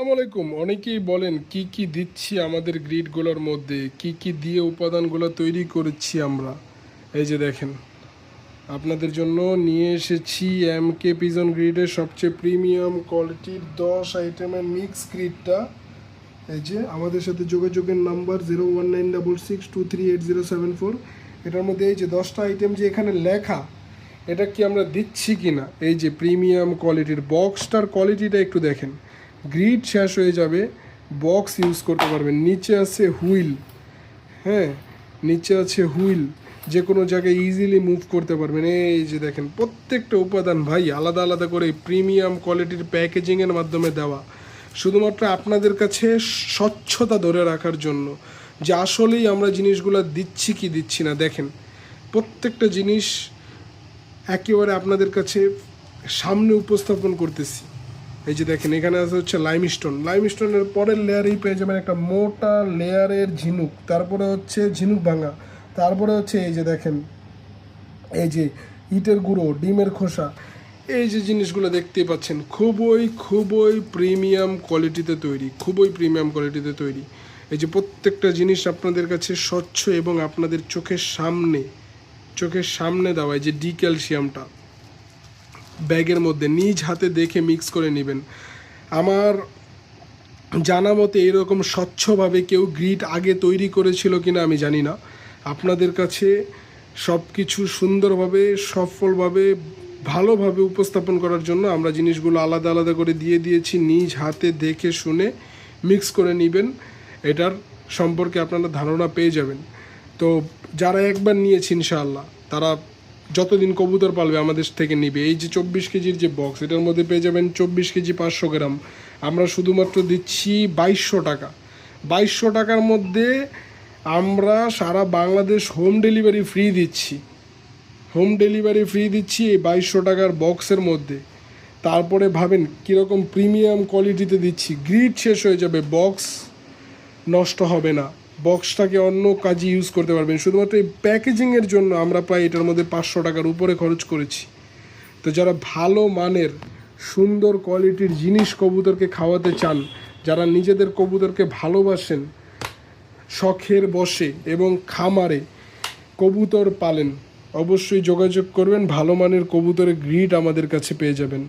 আসসালামু আলাইকুম। অনেকেই বলেন কি কি দিচ্ছি আমাদের গ্রিডগুলোর মধ্যে, কি কি দিয়ে উপাদানগুলো তৈরি করেছি আমরা। এই যে দেখেন, আপনাদের জন্য নিয়ে এসেছি এমকে পিজন গ্রিডের সবচেয়ে প্রিমিয়াম কোয়ালিটির 10 আইটেমের মিক্স গ্রিডটা। এই যে আমাদের সাথে যোগাযোগের নাম্বার 01966238074। এটার মধ্যে এই যে 10টা আইটেম যে এখানে লেখা, এটা কি আমরা দিচ্ছি কি না। এই যে প্রিমিয়াম কোয়ালিটির বক্সটার কোয়ালিটিটা একটু দেখেন। গ্রিড শেষ হয়ে যাবে, বক্স ইউজ করতে পারবেন। নিচে আছে হুইল, হ্যাঁ, নিচে আছে হুইল, যে কোনো জায়গায় ইজিলি মুভ করতে পারবেন। এই যে দেখেন, প্রত্যেকটা উপাদান ভাই আলাদা আলাদা করে প্রিমিয়াম কোয়ালিটির প্যাকেজিংয়ের মাধ্যমে দেওয়া, শুধুমাত্র আপনাদের কাছে স্বচ্ছতা ধরে রাখার জন্য যে আসলেই আমরা জিনিসগুলো দিচ্ছি কি দিচ্ছি না। দেখেন, প্রত্যেকটা জিনিস একেবারে আপনাদের কাছে সামনে উপস্থাপন করতেছি। এই যে দেখেন, এখানে আছে হচ্ছে লাইমস্টোন। লাইমস্টোনের পরের লেয়ারেই পেয়ে যাবেন একটা মোটা লেয়ারের ঝিনুক, তারপরে হচ্ছে ঝিনুক ভাঙা, তারপরে হচ্ছে এই যে দেখেন, এই যে ইটের গুঁড়ো, ডিমের খোসা। এই যে জিনিসগুলো দেখতেই পাচ্ছেন, খুবই প্রিমিয়াম কোয়ালিটিতে তৈরি, খুবই প্রিমিয়াম কোয়ালিটিতে তৈরি। এই যে প্রত্যেকটা জিনিস আপনাদের কাছে স্বচ্ছ এবং আপনাদের চোখের সামনে দেওয়া। এই যে ডি ক্যালসিয়ামটা ব্যাগের মধ্যে নিজ হাতে দেখে মিক্স করে নেবেন। আমার জানা মতে এরকম স্বচ্ছভাবে কেউ গ্রিড আগে তৈরি করেছিল কিনা আমি জানি না। আপনাদের কাছে সব কিছু সুন্দরভাবে, সফলভাবে, ভালোভাবে উপস্থাপন করার জন্য আমরা জিনিসগুলো আলাদা আলাদা করে দিয়ে দিয়েছি। নিজ হাতে দেখে শুনে মিক্স করে নেবেন, এটার সম্পর্কে আপনারা ধারণা পেয়ে যাবেন। তো যারা একবার নিয়েছে ইনশাআল্লাহ, তারা যতদিন কবুতর পালবে আমাদের থেকে নিবে। এই যে 24 কেজির যে বক্স, এটার মধ্যে পেয়ে যাবেন 24 কেজি 500 গ্রাম। আমরা শুধুমাত্র দিচ্ছি 2200 টাকা। 2200 টাকার মধ্যে আমরা সারা বাংলাদেশ হোম ডেলিভারি ফ্রি দিচ্ছি। এই 2200 টাকার বক্সের মধ্যে। তারপরে ভাবেন কীরকম প্রিমিয়াম কোয়ালিটিতে দিচ্ছি। গ্রিড শেষ হয়ে যাবে, বক্স নষ্ট হবে না, বক্সটাকে অন্য কাজে ইউজ করতে পারবেন। শুধুমাত্র এই প্যাকেজিংয়ের জন্য আমরা প্রায় এটার মধ্যে 500 টাকার উপরে খরচ করেছি। তো যারা ভালো মানের সুন্দর কোয়ালিটির জিনিস কবুতরকে খাওয়াতে চান, যারা নিজেদের কবুতরকে ভালোবাসেন, শখের বশে এবং খামারে কবুতর পালেন, অবশ্যই যোগাযোগ করবেন। ভালো মানের কবুতরের গ্রিড আমাদের কাছে পেয়ে যাবেন।